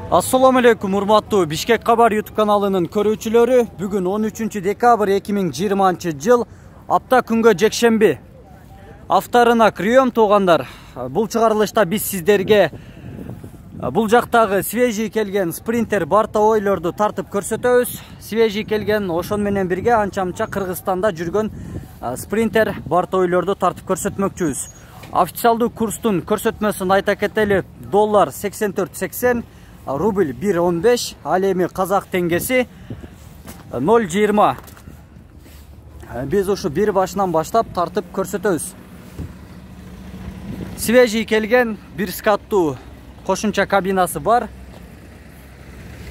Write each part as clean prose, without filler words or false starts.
Assalamu alaikum урматтуу Бишкек Кабар YouTube каналынын көрүүчүлөрү. Бүгүн 13 декабрь 2020 жыл апта күнгө жекшемби. Авторуна кирем туугандар. Бул чыгарылышта биз сиздерге бул жактагы свежий келген спринтер бортовойлорду тартып көрсөтөбүз. Свежий келген ошон менен бирге анча-мынча Кыргызстанда жүргөн спринтер бортовойлорду тартып көрсөтмөкчүбүз. Официалдуу курстун көрсөтмөсүн айта кетели. Доллар 84.80, рубль 1.15, ал эми казак теңгеси 0.20. Биз ушу бир башынан баштап тартып көрсөтөбүз. Свежий келген бир скаттуу кошумча кабинасы бар.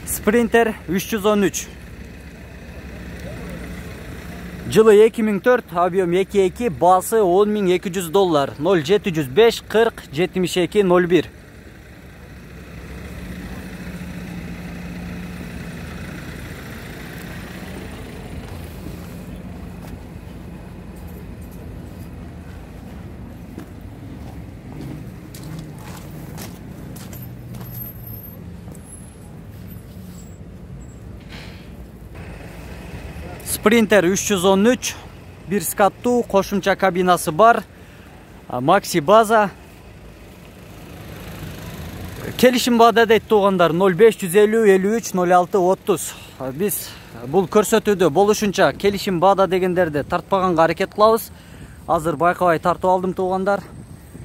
Спринтер 313. Жылы 2004, объем 2.2, басы $10.200, 0705 40 72 01. Sprinter 313, bir skаттуу кошумча кабинасы бар, Maxi база. Келишим баада дейт туугандар 0550 53 06 30. Биз бул көрсөтүүдө болушунча келишим баада дегендерди тартпаганга аракет кылабыз. Азыр байкабай тартып алдым туугандар.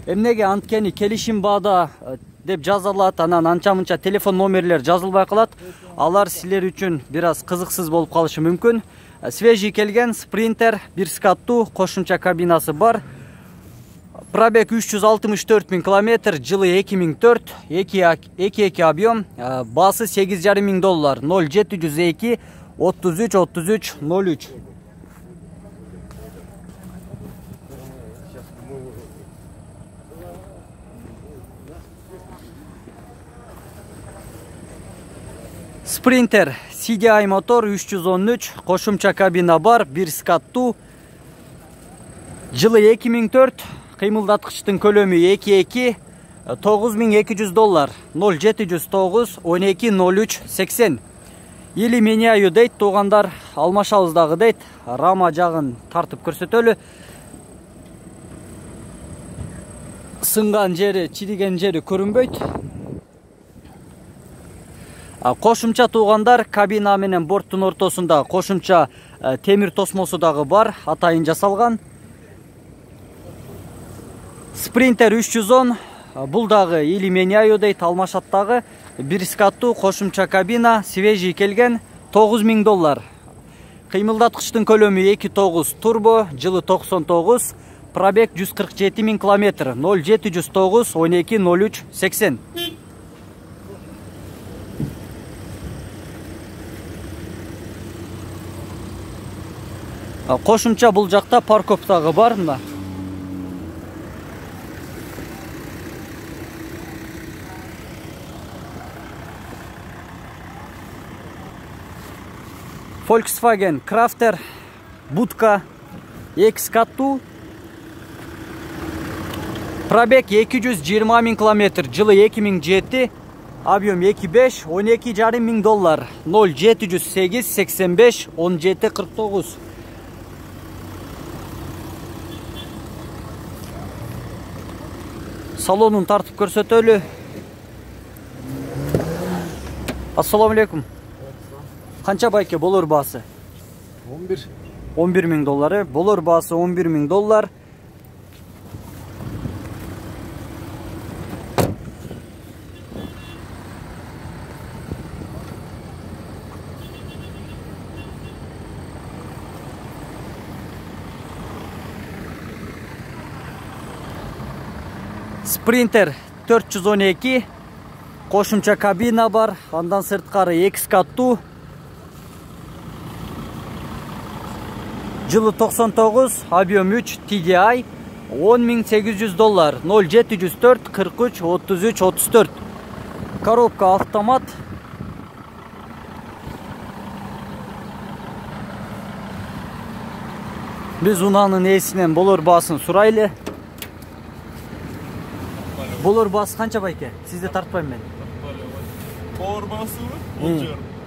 Эмнеге анткени келишим баада деп жазылат, анан анча-мынча телефон номерлер жазылбай калат. Алар силер үчүн бир аз кызыксыз болуп калышы мүмкүн. Свежий келген спринтер, бир скаттуу кошумча кабинасы бар. Пробег 364 000 километр, жылы 2004, 2.2 объем, басы $8.500, 0702 33 33 03. Sprinter CDI мотор 313, кошумча кабина бар, бир скаттуу. Жылы 2004, кыймылдаткычтын көлөмү 2.2, $9.200, 0709 12 03 80. Или меняю дейт туугандар, алмашабыз дагы дейт. Рама жагын тартып көрсөтөлү. Сынган жери, чириген жери көрүнбөйт. Кошумча туугандар, кабина менен борттун ортосунда кошумча темир тосмосу дагы бар, атайын жасалган. Sprinter 310, бул дагы или меняю дейт, алмашаттагы бир скаттуу кошумча кабина, свежий келген, $9.000. Кыймылдаткычтын көлөмү 2.9 турбо, жылы 99, пробег 147 000 километр, 0709 12 03 80. Кошумча бул жакта парковкадагы бар мына. Volkswagen Crafter будка 2 скаттуу. Пробег 220 000 километр, жылы 2007, объем 2.5, $12.500, 0708 85 17 49. Салонун тартып көрсөтөлү. Ассаламу алейкум. Канча байке болор баасы? 11. $11.000. Болор баасы $11.000. Sprinter 412, кошумча кабина бар, андан сырткары 2 скаттуу. Жылы 99, объем 3, TDI, $10.800, 0704 43 33 34. Коробка автомат. Биз унанын ээсинен болор баасын сурайлы. Болор баасы канча байке? Сизде тартпайм мен. Bor bası mı?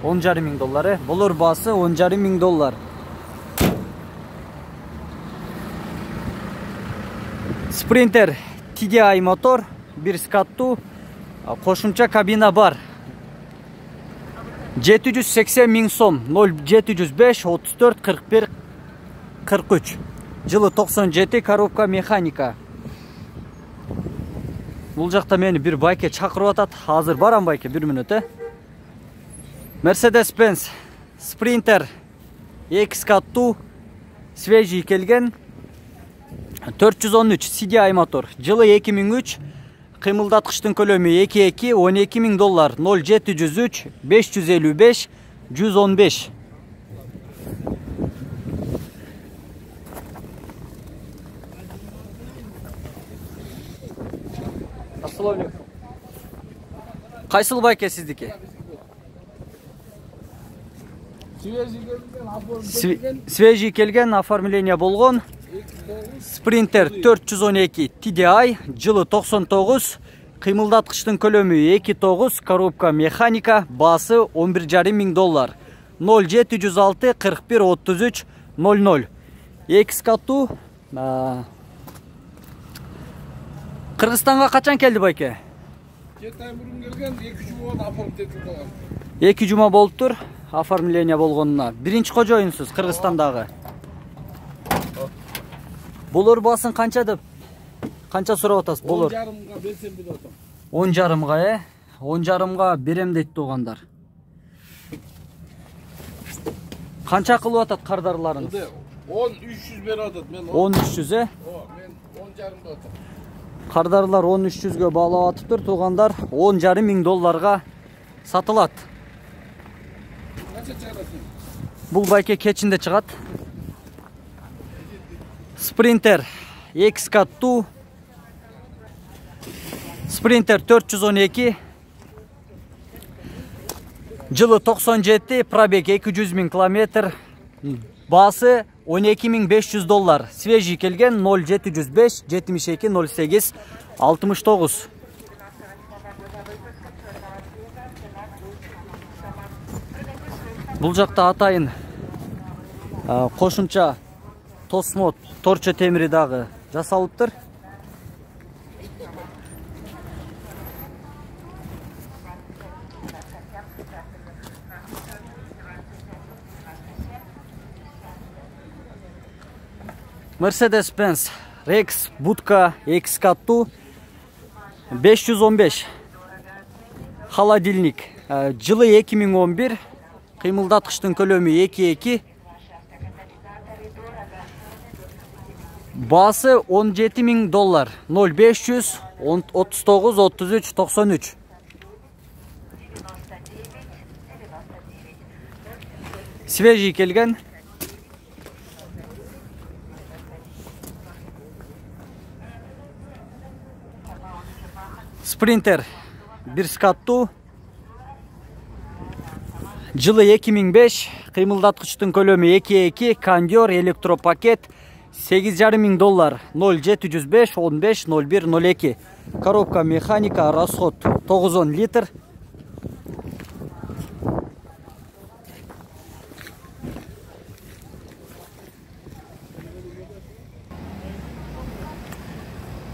10,5 ming dollar. Bolor bası 10,5 ming dollar. Sprinter TDI motor, bir skattu, qo'shimcha kabina var. 780 ming so'm, 0705 34 41 43. Жылы 97, коробка механика. Бұл жақта мені бір байке шақырып атат. Hazır барам байке, 1 минут. Mercedes-Benz Sprinter X катту, свежий келген. 413 CDI мотор. Жылы 2003. Кыймылдаткычтын көлөмү 2.2, 12 миң доллар. 0703 555 115. Assalamu alaikum. Кайсыл байке сиздики? Свежий келген, оформление болгон. Sprinter 412 TDI, жылы 99, кыймылдаткычтын көлөмү 2.9, коробка механика, басы 11,5 миң доллар. 0706 41 33 00. X катту. Кыргызстанга качан келди байке? 2 жума болуптур оформление болгонуна. Биринчи кожоюнсуз Кыргызстандагы. Болор басын канча деп? Канча сурап атасыз? Болор 10,5-га берсем деп атам. 10,5-га, 10,5-га берем дейт тугандар. Канча кылып атат кардарларыңыз? 10-300 берип атат. Мен 10-300, мен 10,5 деп атам. Кардарлар 10-300-гө баалап атыптыр тугандар. 10,5 миң долларга сатылат. Канча чыгарасың? Бул байке кечинде чыгат. Sprinter X катту, Sprinter 412, жылы 97, пробег 200 миң километр, басы 12.500 доллар. Свежий келген 0705 72 08 69. Бул жакта атайын кошумча тосмо торчо темири дагы жасалыптыр. Mercedes-Benz Rex будка X катту 515. Холодильник жылы 2011, кыймылдаткычтын көлөмү 2.2, басы 17 миң доллар. 0500 39 33 93. Свежий келген. Sprinter bir скатту, жылы 2005, кыймылдаткычтын көлөмү 2.2, кондер, электропакет 8,5 миң доллар. 0705 15 01 02. Коробка механика, расход 9 литр.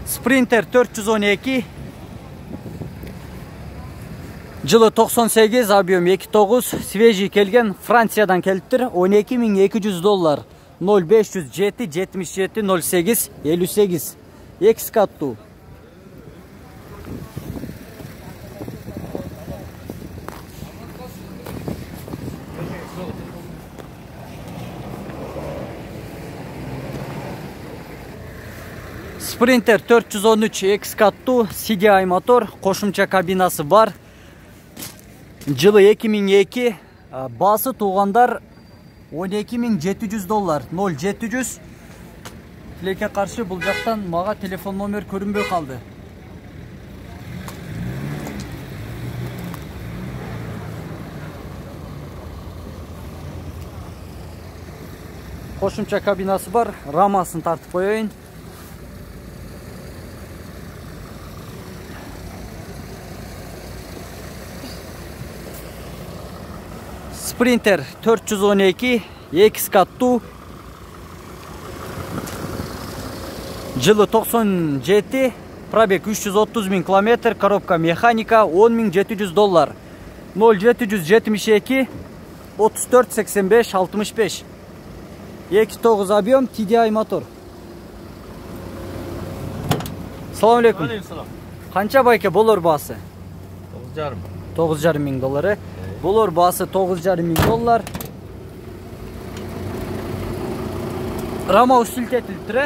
Sprinter 412, жылы 98, объем 2.9, свежий келген, Франциядан келиптир. 12.200 доллар. 0507 77 08 58. X катту. Sprinter 413 X катту, CDI мотор, кошумча кабинасы бар. Жылы 2002, басы туғандар 12.700 доллар. 0700. Тилекке каршы бул жактан мага телефон номер көрүнбөй калды. Кошумча кабинасы бар, рамасын тартып коеюн. Sprinter 412 X kаттуу. Жылы 97, пробег 330 000 км, коробка механика, $10.700. 0772 34 85 65. 2.9 объем, TDI мотор. Салам алейкум. Қанша байке болор басы? 9,5. 9,5 мың доллары. Болор басы 9,5 мың доллар. Рама үстілтетіліп тұры.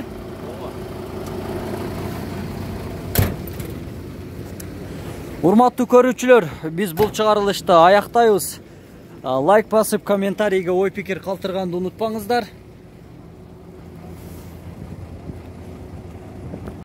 Урматтуу көрүүчүлөр, биз бул чыгарылышты аяктайбыз. Лайк басып, комментарийге ой пикир калтырганды унутпаңыздар.